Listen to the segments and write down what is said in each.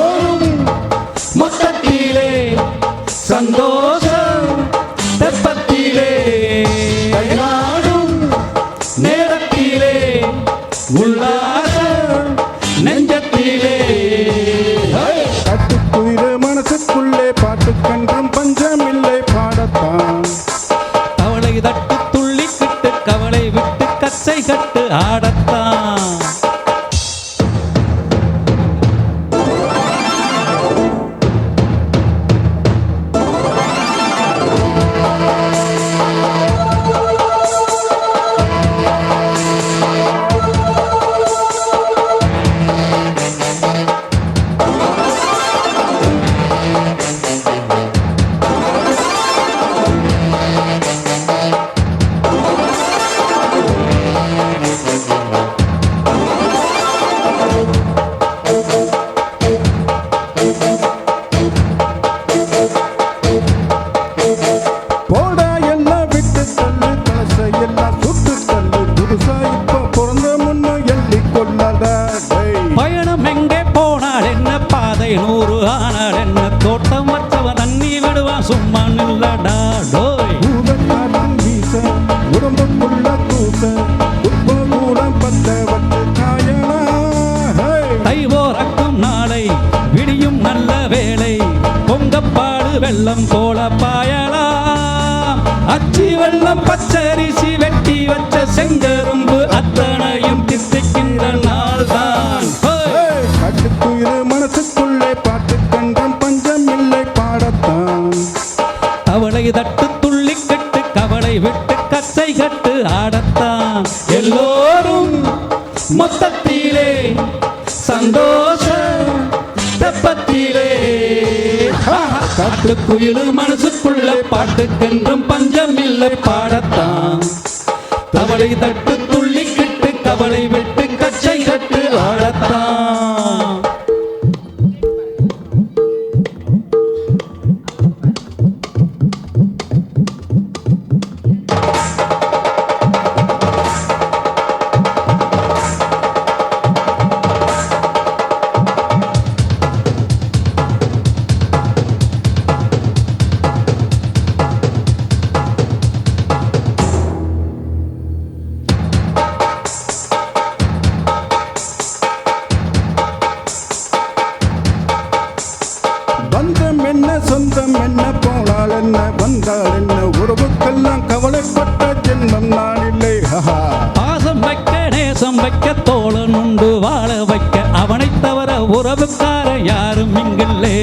எல்லோரும் மொத்தத்திலே சந்தோஷம் தெப்பத்திலே கையாடும் நேரத்திலே உல்லாசம் நெஞ்சத்திலே கட்டுக்குயிரு மனசுக்குள்ளே பாட்டுக்கென்றும் பஞ்சமில்லை பாடத்தான் கவலை தட்டு துள்ளி கிட்டு கவலை விட்டு கச்சை கட்டு ஆடத்தான் பயணம் எங்கே போனால் என்ன பாதை 100 ஆனால் என்ன தோட்டம் வச்சவன் தண்ணி விடுவான் சும்மா நில்லடா டோய் வீச உடம்புக்குள்ள தூச உப்பகூடம் பத்த வட்டு காயனா தை போறக்கும் நாளை விடியும் நல்ல வேளை பொங்கப்பாடு வெள்ளம் போல பாயலாம் அச்சி வெள்ளம் பச்சரிசி வெட்டி வச்ச செங்கரும்பு அத்தனையும் தித்திக்கின்ற நாள் தான் கட்டுக்குயிரு மனசுக்குள்ளே பாட்டுக்கென்றும் பஞ்சம் இல்லை பாடத்தான் கவலை தட்டு துள்ளி கட்டு கவலை விட்டு கச்சை கட்டு ஆடத்தான் எல்லோரும் மொத்தத்திலே சந்தோஷ தெப்பத்திலே காட்டுக்குயிலு மனசுக்குள்ள பாட்டுக்கென்றும் பஞ்சம் இல்லை பாடத்தான் கவலை தட்டு துள்ளி கட்டு கவலை விட்டு கச்சை கட்டு ஆடத்தான் பந்தம் என்ன சொந்தம் என்ன போனால் என்ன வந்தால் என்ன உறவுக்கெல்லாம் கவலைப்பட்ட ஜென்மம் நான் இல்லை பாசம் வைக்க நேசம் வைக்க தோழன் உண்டு வாழ வைக்க அவனை தவிர உறவுக்கார யாரும் இங்கில்லே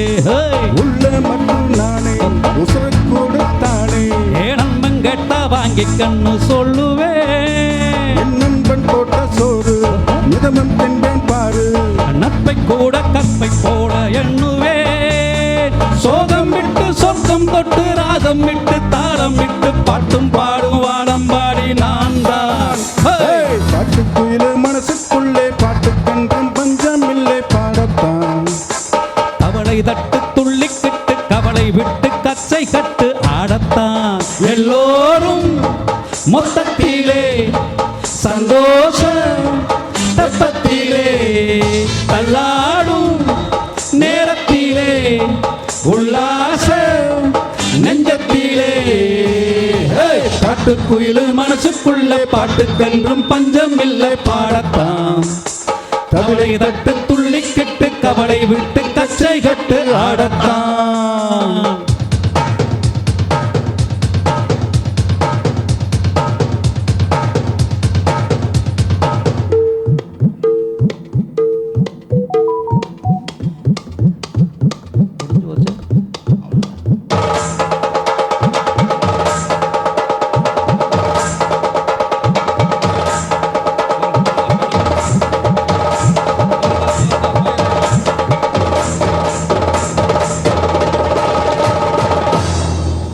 உள்ள மட்டும் நானே உசுர கொடுத்தானே ஏனம்பன் கேட்டா வாங்கி கண்ணு சொல்லுவேன் என் நண்பன் போட்ட சோறு நிதமம் தின்பேன் பாரு நட்பை கூட கற்பை போட எண்ணுவேன் சோகம் விட்டு சொர்க்கம் தொட்டு ராகம் விட்டு தாளம் விட்டு பாட்டும் பாடும் வாடம் பாடி நான் தான் பாட்டுக்குயிலு மனசுக்குள்ளே பாட்டுக்கென்றும் பஞ்சம் இல்லை பாடத்தான் கவலை தட்டு துள்ளி கிட்டு கவலை விட்டு கச்சை கட்டு ஆடத்தான் எல்லோரும் மொத்தத்திலே சந்தோஷ தெப்பத்திலே தள்ளாடும் நேரத்திலே உல்லாச நெஞ்சத்திலே காட்டுக்குயிலு மனசுக்குள்ளே பாட்டுக்கென்றும் பஞ்சம் இல்லை பாடத்தான் கவலை தட்டு துள்ளி கட்டு கவலை விட்டு கச்சை கட்டு ஆடத்தான்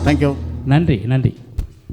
தேங்க்யூ நன்றி நன்றி.